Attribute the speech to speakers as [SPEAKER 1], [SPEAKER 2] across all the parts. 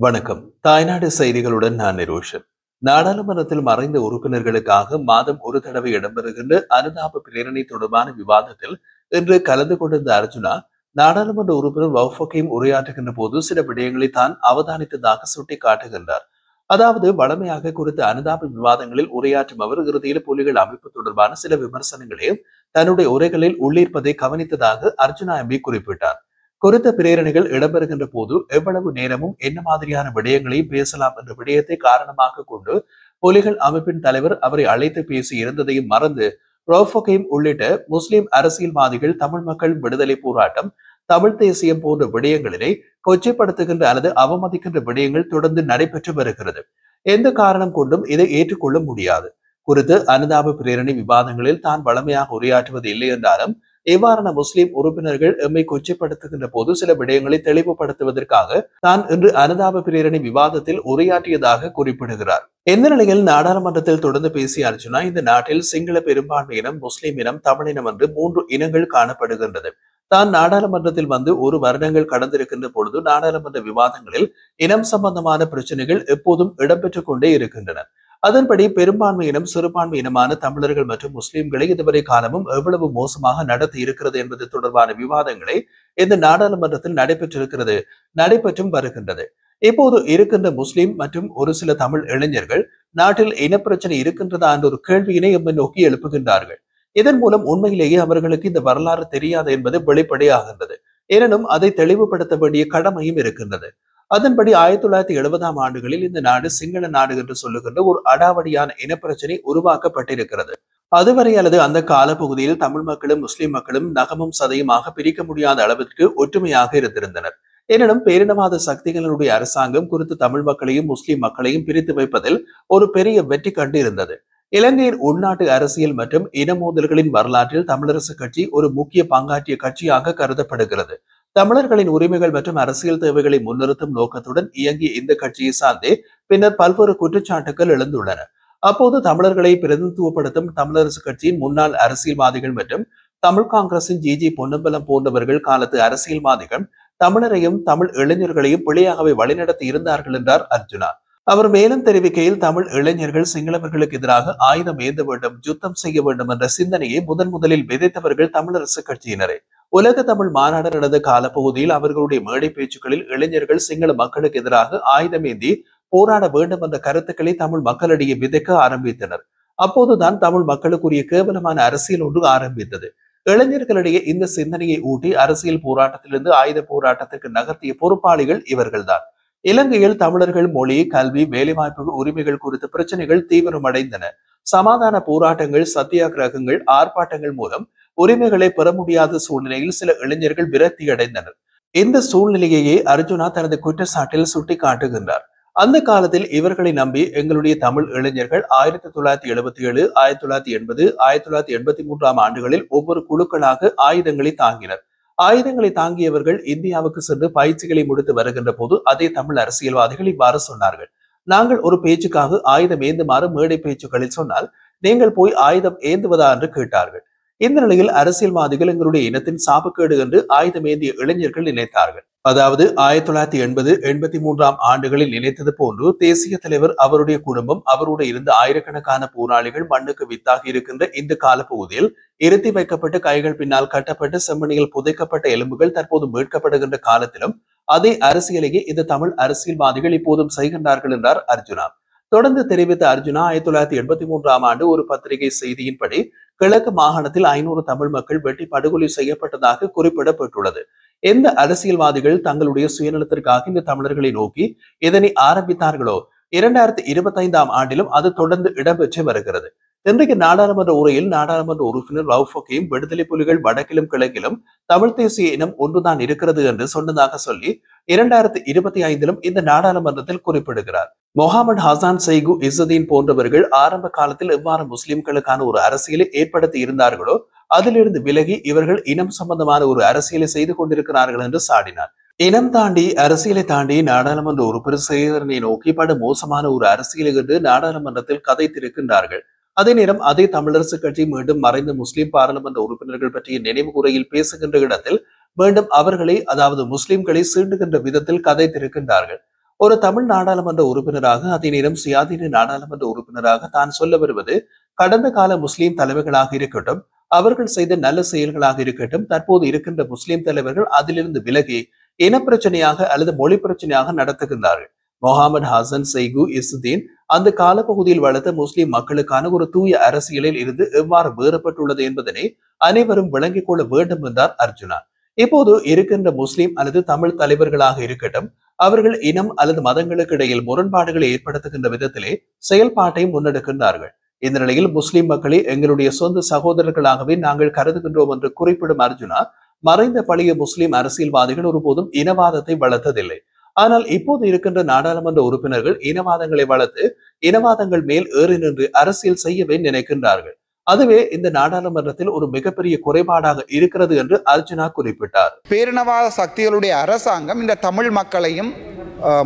[SPEAKER 1] வணக்கம். தாய்நாடு செய்திகளுடன் நான் நிரோஷன். நாடாளுமன்றத்தில் மறைந்த உறுப்பினர்களுக்காக மாதம் ஒரு தடவை இடம்பெறுகின்ற அனுதாப பிரேரணை தொடர்பான விவாதத்தில் இன்று கலந்து கொண்டிருந்த அர்ஜுனா, நாடாளுமன்ற உறுப்பினர் வௌஃபக்கையும் உரையாற்றுகின்ற போது சில விடயங்களை தான் அவதானித்ததாக சுட்டிக்காட்டுகின்றார். அதாவது வழமையாக குறித்த அனுதாப விவாதங்களில் உரையாற்றும் அவர் இறுதியில் புலிகள் அமைப்பு தொடர்பான சில விமர்சனங்களையும் தன்னுடைய உரைகளில் உள்ளிருப்பதை கவனித்ததாக அர்ஜுனா எம்பி குறிப்பிட்டார். குறித்த பிரேரணைகள் இடம்பெறுகின்ற போது எவ்வளவு நேரமும் என்ன மாதிரியான விடயங்களையும் பேசலாம் என்ற விடயத்தை காரணமாக கொண்டு புலிகள் அமைப்பின் தலைவர் அவரை அழைத்து பேசி இருந்ததையும் மறந்து ரோஃபகைம் உள்ளிட்ட முஸ்லிம் அரசியல்வாதிகள் தமிழ் மக்கள் விடுதலை போராட்டம் தமிழ் தேசியம் போன்ற விடயங்களிலே கொச்சைப்படுத்துகின்ற அல்லது அவமதிக்கின்ற விடயங்கள் தொடர்ந்து நடைபெற்று வருகிறது. எந்த காரணம் கொண்டும் இதை ஏற்றுக்கொள்ள முடியாது. குறித்து அனுதாப பிரேரணை விவாதங்களில் தான் வளமையாக உரையாற்றுவது இல்லை என்றாலும் இவ்வாறான முஸ்லிம் உறுப்பினர்கள் எம்மை கொச்சைப்படுத்துகின்ற போது சில விடயங்களை தெளிவுபடுத்துவதற்காக தான் இன்று அனுதாப பிரேரணை விவாதத்தில் உரையாற்றியதாக குறிப்பிடுகிறார். இந்த நிலையில் நாடாளுமன்றத்தில் தொடர்ந்து பேசிய அர்ஜுனா, இந்த நாட்டில் சிங்கள பெரும்பான்மை இனம், முஸ்லிம் இனம், தமிழினம் என்று மூன்று இனங்கள் காணப்படுகின்றது. தான் நாடாளுமன்றத்தில் வந்து ஒரு வருடங்கள் கடந்திருக்கின்ற பொழுது நாடாளுமன்ற விவாதங்களில் இனம் சம்பந்தமான பிரச்சனைகள் எப்போதும் இடம்பெற்றுக் கொண்டே இருக்கின்றன. அதன்படி பெரும்பான்மை இனம் சிறுபான்மை இனமான தமிழர்கள் மற்றும் முஸ்லிம்களை இதுவரை காலமும் எவ்வளவு மோசமாக நடத்தி இருக்கிறது என்பது தொடர்பான விவாதங்களை இந்த நாடாளுமன்றத்தில் நடைபெற்றும் வருகின்றது. இப்போது இருக்கின்ற முஸ்லிம் மற்றும் ஒரு சில தமிழ் இளைஞர்கள் நாட்டில் இனப்பிரச்சனை இருக்கின்றதா என்ற ஒரு கேள்வியினை எம்மை நோக்கி எழுப்புகின்றார்கள். இதன் மூலம் உண்மையிலேயே அவர்களுக்கு இந்த வரலாறு தெரியாது என்பது வெளிப்படையாகின்றது. எனினும் அதை தெளிவுபடுத்த வேண்டிய கடமையும் இருக்கின்றது. அதன்படி 1970ஆம் ஆண்டுகளில் இந்த நாடு சிங்கள நாடு என்று சொல்லுகின்ற ஒரு அடாவடியான இனப்பிரச்சனை உருவாக்கப்பட்டிருக்கிறது. அதுவரை அல்லது அந்த காலப்பகுதியில் தமிழ் மக்களும் முஸ்லிம் மக்களும் நகமும் சதையுமாக பிரிக்க முடியாத அளவிற்கு ஒற்றுமையாக இருந்திருந்தனர். எனினும் பேரினவாத சக்திகளுடைய அரசாங்கம் குறித்து தமிழ் மக்களையும் முஸ்லிம் மக்களையும் பிரித்து வைப்பதில் ஒரு பெரிய வெற்றி கண்டு இருந்தது. இலங்கையின் உள்நாட்டு அரசியல் மற்றும் இன மோதல்களின் வரலாற்றில் தமிழரசு கட்சி ஒரு முக்கிய பங்காற்றிய கட்சியாக கருதப்படுகிறது. தமிழர்களின் உரிமைகள் மற்றும் அரசியல் தேவைகளை முன்னிறுத்தும் நோக்கத்துடன் இயங்கிய இந்த கட்சியை சார்ந்தே பின்னர் பல்வேறு குற்றச்சாட்டுகள் எழுந்துள்ளன. அப்போது தமிழர்களை பிரதிநிதித்துவப்படுத்தும் தமிழரசு கட்சியின் முன்னாள் அரசியல்வாதிகள் மற்றும் தமிழ் காங்கிரசின் ஜி பொன்னம்பலம் போன்றவர்கள் காலத்து அரசியல்வாதிகள் தமிழரையும் தமிழ் இளைஞர்களையும் பிழையாகவே வழிநடத்தி இருந்தார்கள் என்றார் அர்ஜுனா. அவர் மேலும் தெரிவிக்கையில், தமிழ் இளைஞர்கள் சிங்களவர்களுக்கு எதிராக ஆயுதம் ஏந்த வேண்டும், யுத்தம் செய்ய வேண்டும் என்ற சிந்தனையை முதலில் விதைத்தவர்கள் தமிழரசு கட்சியினரே. உலக தமிழ் மாநாடு நடந்த காலப்பகுதியில் அவர்களுடைய மேடை பேச்சுக்களில் இளைஞர்கள் சிங்கள மக்களுக்கு எதிராக ஆயுதம் ஏந்தி போராட வேண்டும் என்ற கருத்துக்களை தமிழ் மக்களிடையே விதைக்க ஆரம்பித்தனர். அப்போதுதான் தமிழ் மக்களுக்குரிய கேவலமான அரசியல் ஒன்று ஆரம்பித்தது. இளைஞர்களிடையே இந்த சிந்தனையை ஊட்டி அரசியல் போராட்டத்திலிருந்து ஆயுத போராட்டத்திற்கு நகர்த்திய பொறுப்பாளிகள் இவர்கள்தான். இலங்கையில் தமிழர்கள் மொழி, கல்வி, வேலைவாய்ப்பு உரிமைகள் குறித்த பிரச்சனைகள் தீவிரமடைந்தன. சமாதான போராட்டங்கள், சத்தியாகிரகங்கள், ஆர்ப்பாட்டங்கள் மூலம் உரிமைகளை பெற முடியாத சூழ்நிலையில் சில இளைஞர்கள் விரக்தி அடைந்தனர். இந்த சூழ்நிலையையே அர்ஜுனா தனது குற்றச்சாட்டில் சுட்டிக்காட்டுகின்றார். அந்த காலத்தில் இவர்களை நம்பி எங்களுடைய தமிழ் இளைஞர்கள் 1977, 1980, 1983ஆம் ஆண்டுகளில் ஒவ்வொரு குழுக்களாக ஆயுதங்களை தாங்கினர். ஆயுதங்களை தாங்கியவர்கள் இந்தியாவுக்கு சென்று பயிற்சிகளை முடித்து வருகின்ற போது அதே தமிழ் அரசியல்வாதிகள் இவ்வாறு சொன்னார்கள். நாங்கள் ஒரு பேச்சுக்காக ஆயுதம் ஏந்துமாறு மேடை பேச்சுக்களில் சொன்னால் நீங்கள் போய் ஆயுதம் ஏந்துவதா என்று கேட்டார்கள். இந்த நிலையில் அரசியல்வாதிகள் எங்களுடைய இனத்தின் சாபக்கேடு என்று ஆயுதம் ஏந்திய இளைஞர்கள் நினைத்தார்கள். அதாவது 1980, 83ஆம் ஆண்டுகளில் நினைத்தது போன்று தேசிய தலைவர், அவருடைய குடும்பம், அவருடைய இருந்த ஆயிரக்கணக்கான போராளிகள் மண்ணுக்கு வித்தாகி இருக்கின்ற இந்த காலப்பகுதியில் இருத்தி வைக்கப்பட்டு கைகள் பின்னால் கட்டப்பட்டு செம்மணியில் புதைக்கப்பட்ட எலும்புகள் தற்போது மீட்கப்படுகின்ற காலத்திலும் அதே அரசியலையே இந்த தமிழ் அரசியல்வாதிகள் இப்போதும் செய்கின்றார்கள் என்றார் அர்ஜுனா. தொடர்ந்து தெரிவித்த அர்ஜுனா, 1983ஆம் ஆண்டு ஒரு பத்திரிகை செய்தியின்படி கிழக்கு மாகாணத்தில் 500 தமிழ் மக்கள் வெட்டி படுகொலை செய்யப்பட்டதாக குறிப்பிடப்பட்டுள்ளது. எந்த அரசியல்வாதிகள் தங்களுடைய சுயநலத்திற்காக இந்த தமிழர்களை நோக்கி இதனை ஆரம்பித்தார்களோ 2025ஆம் ஆண்டிலும் அது தொடர்ந்து இடம்பெற்று வருகிறது. இன்றைக்கு நாடாளுமன்ற உரையில் நாடாளுமன்ற உறுப்பினர் ரவுஃபக்கையும் விடுதலை புலிகள் வடக்கிலும் கிழக்கிலும் தமிழ் தேசிய இனம் ஒன்றுதான் இருக்கிறது என்று சொன்னதாக சொல்லி 2025லும் இந்த நாடாளுமன்றத்தில் குறிப்பிடுகிறார். மொஹாமட் ஹசான் செய்கு இசுதீன் போன்றவர்கள் ஆரம்ப காலத்தில் எவ்வாறு முஸ்லிம்களுக்கான ஒரு அரசியலை ஏற்படுத்தி இருந்தார்களோ அதிலிருந்து விலகி இவர்கள் இனம் சம்பந்தமான ஒரு அரசியலை செய்து கொண்டிருக்கிறார்கள் என்று சாடினார். இனம் தாண்டி அரசியலை தாண்டி நாடாளுமன்ற உறுப்பினர் சேகரனை நோக்கி படு மோசமான ஒரு அரசியலை என்று நாடாளுமன்றத்தில் கதைத்திருக்கின்றார்கள். அதே நேரம் அதே தமிழரசு கட்சி மீண்டும் மறைந்த முஸ்லிம் பாராளுமன்ற உறுப்பினர்கள் பற்றிய நினைவு கூறையில் பேசுகின்ற இடத்தில் மீண்டும் அவர்களை, அதாவது முஸ்லிம்களை சீண்டுகின்ற விதத்தில் கதைத்திருக்கின்றார்கள். ஒரு தமிழ் நாடாளுமன்ற உறுப்பினராக அதே நேரம் சுயாதீன நாடாளுமன்ற உறுப்பினராக தான் சொல்ல வருவது கடந்த கால முஸ்லிம் தலைவர்களாக இருக்கட்டும், அவர்கள் செய்த நல்ல செயல்களாக இருக்கட்டும், தற்போது இருக்கின்ற முஸ்லிம் தலைவர்கள் அதிலிருந்து விலகி இனப்பிரச்சனையாக அல்லது மொழி பிரச்சனையாக நடத்துகின்றார்கள். முகமது ஹசன் செய்கு இசுதீன் அந்த காலப்பகுதியில் வளர்த்த முஸ்லிம் மக்களுக்கான ஒரு தூய அரசியலில் இருந்து எவ்வாறு வேறுபட்டுள்ளது என்பதனை அனைவரும் விளங்கிக் கொள்ள வேண்டும் என்றார் அர்ஜுனா. இப்போது இருக்கின்ற முஸ்லிம் அல்லது தமிழ் தலைவர்களாக இருக்கட்டும், அவர்கள் இனம் அல்லது மதங்களுக்கு இடையில் முரண்பாடுகளை ஏற்படுத்துகின்ற விதத்திலே செயல்பாட்டை முன்னெடுக்கின்றார்கள். இந்த நிலையில் முஸ்லிம் மக்களை எங்களுடைய சொந்த சகோதரர்களாகவே நாங்கள் கருதுகின்றோம் என்று குறிப்பிடும் அர்ஜுனா, மறைந்த பழைய முஸ்லிம் அரசியல்வாதிகள் ஒருபோதும் இனவாதத்தை வளர்த்ததில்லை. ஆனால் இப்போது இருக்கின்ற நாடாளுமன்ற உறுப்பினர்கள் இனவாதங்களை வளர்த்து இனவாதங்கள் மேல் ஏறி நின்று அரசியல் செய்யவே நினைக்கின்றார்கள். அதுவே இந்த நாடாளுமன்றத்தில் ஒரு மிகப்பெரிய குறைபாடாக இருக்கிறது என்று அர்ஜுனா குறிப்பிட்டார்.
[SPEAKER 2] பேரினவாத சக்திகளுடைய அரசாங்கம் இந்த தமிழ் மக்களையும்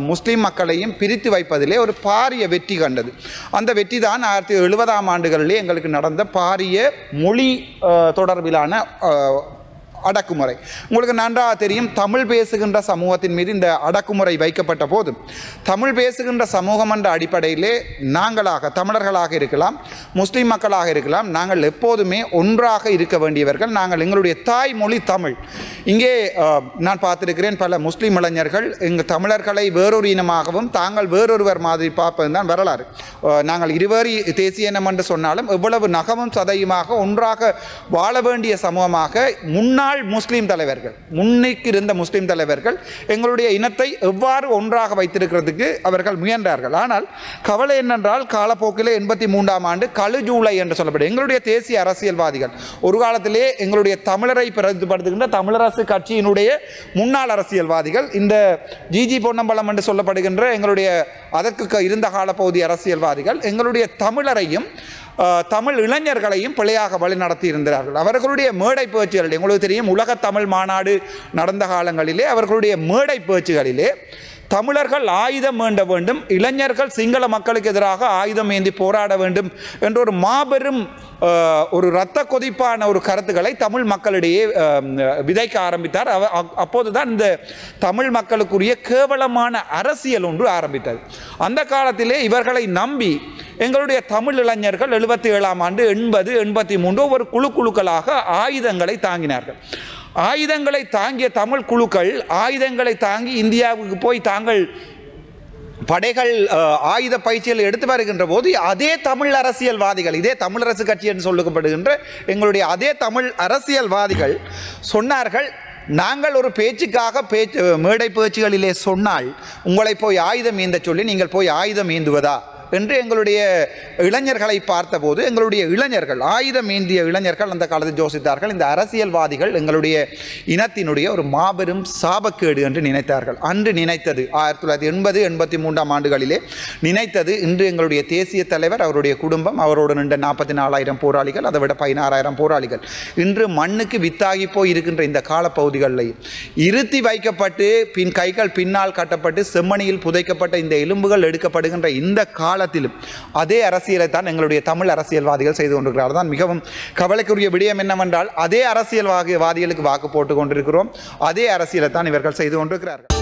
[SPEAKER 2] முஸ்லிம் மக்களையும் பிரித்து வைப்பதிலே ஒரு பாரிய வெற்றி கண்டது. அந்த வெற்றி தான் 1970ஆம் ஆண்டுகளிலே எங்களுக்கு நடந்த பாரிய மொழி தொடர்பிலான அடக்குமுறை. உங்களுக்கு நன்றாக தெரியும், தமிழ் பேசுகின்ற சமூகத்தின் மீது இந்த அடக்குமுறை வைக்கப்பட்ட போது தமிழ் பேசுகின்ற சமூகம் என்ற அடிப்படையிலே நாங்களாக தமிழர்களாக இருக்கலாம், முஸ்லீம் மக்களாக இருக்கலாம், நாங்கள் எப்போதுமே ஒன்றாக இருக்க வேண்டியவர்கள். நாங்கள் எங்களுடைய தாய்மொழி தமிழ். இங்கே நான் பார்த்திருக்கிறேன், பல முஸ்லீம் இளைஞர்கள் எங்கள் தமிழர்களை வேறொரு இனமாகவும் தாங்கள் வேறொருவர் மாதிரி பார்ப்பது தான் வரலாறு. நாங்கள் இருவேறு தேசிய இனம் என்று சொன்னாலும் எவ்வளவு நகமும் சதையுமாக ஒன்றாக வாழ வேண்டிய சமூகமாக முன்னாள் முஸ்லீம் தலைவர்கள், முன்னைக்கு இருந்த முஸ்லீம் தலைவர்கள் எங்களுடைய இனத்தை எவ்வாறு ஒன்றாக வைத்திருக்கிறதுக்கு அவர்கள் முயன்றார்கள். ஆனால் கவலை என்னென்றால், காலப்போக்கிலே 83ஆம் ஆண்டு கழு ஜூலை என்று சொல்லப்படும் எங்களுடைய தேசிய அரசியல்வாதிகள், ஒரு காலத்திலே எங்களுடைய தமிழரை பிரதிபடுத்துகின்ற தமிழரசு கட்சியினுடைய முன்னாள் அரசியல்வாதிகள், இந்த ஜிஜி பொன்னம்பலம் என்று சொல்லப்படுகின்ற எங்களுடைய அதற்கு இருந்த காலப்பகுதி அரசியல்வாதிகள் எங்களுடைய தமிழரையும் தமிழ் இளைஞர்களையும் பிழையாக வழி நடத்தி இருந்தார்கள். அவர்களுடைய மேடை பேச்சுகளில் உங்களுக்கு தெரியும், உலக தமிழ் மாநாடு நடந்த காலங்களிலே அவர்களுடைய மேடை பேச்சுகளிலே தமிழர்கள் ஆயுதம் வேண்ட வேண்டும், இளைஞர்கள் சிங்கள மக்களுக்கு எதிராக ஆயுதம் ஏந்தி போராட வேண்டும் என்ற ஒரு மாபெரும் ஒரு இரத்த கொதிப்பான ஒரு கருத்துக்களை தமிழ் மக்களிடையே விதைக்க ஆரம்பித்தார். அப்போதுதான் இந்த தமிழ் மக்களுக்குரிய கேவலமான அரசியல் ஒன்று ஆரம்பித்தது. அந்த காலத்திலே இவர்களை நம்பி எங்களுடைய தமிழ் இளைஞர்கள் 77ஆம் ஆண்டு 80, 83 ஒரு குழுக்களாக ஆயுதங்களை தாங்கினார்கள். ஆயுதங்களை தாங்கிய தமிழ் குழுக்கள் ஆயுதங்களை தாங்கி இந்தியாவுக்கு போய் தாங்கள் படைகள் ஆயுத பயிற்சியில் எடுத்து வருகின்ற போது அதே தமிழ் அரசியல்வாதிகள், இதே தமிழரசு கட்சி என்று சொல்லப்படுகின்ற எங்களுடைய அதே தமிழ் அரசியல்வாதிகள் சொன்னார்கள், நாங்கள் ஒரு பேச்சுக்காக மேடை பேச்சுகளிலே சொன்னால் உங்களை போய் ஆயுதம் ஏந்த சொல்லி நீங்கள் போய் ஆயுதம் ஏந்துவதா என்று எங்களுடைய இளைஞர்களை பார்த்தபோது எங்களுடைய இளைஞர்கள், ஆயுதம் ஏந்திய இளைஞர்கள் அந்த காலத்தில் யோசித்தார்கள், இந்த அரசியல்வாதிகள் எங்களுடைய இனத்தினுடைய ஒரு மாபெரும் சாபக்கேடு என்று நினைத்தார்கள். அன்று நினைத்தது 1980, 83ஆம் ஆண்டுகளிலே நினைத்தது இன்று எங்களுடைய தேசிய தலைவர், அவருடைய குடும்பம், அவரோடு நின்ற 44,000 போராளிகள், அதை விட 16,000 போராளிகள் இன்று மண்ணுக்கு வித்தாகி போய் இருக்கின்ற இந்த காலப்பகுதிகளில் இருத்தி வைக்கப்பட்டு கைகள் பின்னால் கட்டப்பட்டு செம்மணியில் புதைக்கப்பட்ட இந்த எலும்புகள் எடுக்கப்படுகின்ற இந்த காலத்திலும் அதே அரசியலை தான் எங்களுடைய தமிழ் அரசியல்வாதிகள் செய்து கொண்டிருக்கிறார்கள். தான் மிகவும் கவலைக்குரிய விடயம் என்னவென்றால், அதே அரசியல்வாதிகளுக்கு வாக்கு போட்டுக் கொண்டிருக்கிறோம், அதே அரசியலை தான் இவர்கள் செய்து கொண்டிருக்கிறார்கள்.